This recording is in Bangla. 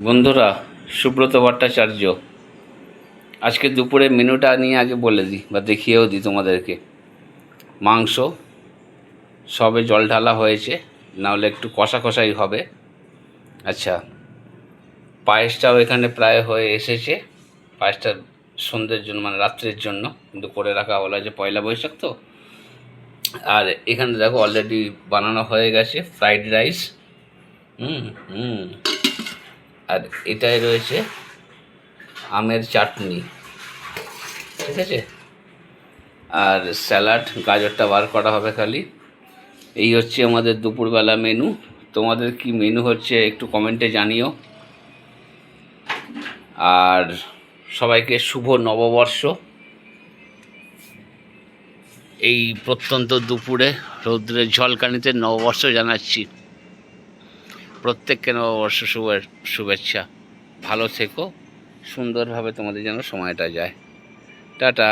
বন্ধুরা, সুব্রত ভট্টাচার্য। আজকে দুপুরে মেনুটা নিয়ে আগে বলে দিই বা দেখিয়েও দিই তোমাদেরকে। মাংস সবে জল ঢালা হয়েছে, নাহলে একটু কষা কষাই হবে। আচ্ছা, পায়েসটাও এখানে প্রায় হয়ে এসেছে। পায়েসটা সন্ধ্যের জন্য, মানে রাত্রের জন্য কিন্তু করে রাখা হলো, যে পয়লা বৈশাখ তো। আর এখানে দেখো অলরেডি বানানো হয়ে গেছে ফ্রাইড রাইস। হুম হুম আর এটাই রয়েছে আমের চাটনি, ঠিক আছে। আর স্যালাড, গাজরটা বার করা হবে খালি। এই হচ্ছে আমাদের দুপুরবেলা মেনু। তোমাদের কি মেনু হচ্ছে একটু কমেন্টে জানিও। আর সবাইকে শুভ নববর্ষ। এই প্রত্যন্ত দুপুরে রৌদ্রের ঝলকানিতে নববর্ষ জানাচ্ছি। প্রত্যেককে নববর্ষ শুভেচ্ছা। ভালো থেকো, সুন্দরভাবে তোমাদের যেন সময়টা যায়। টাটা।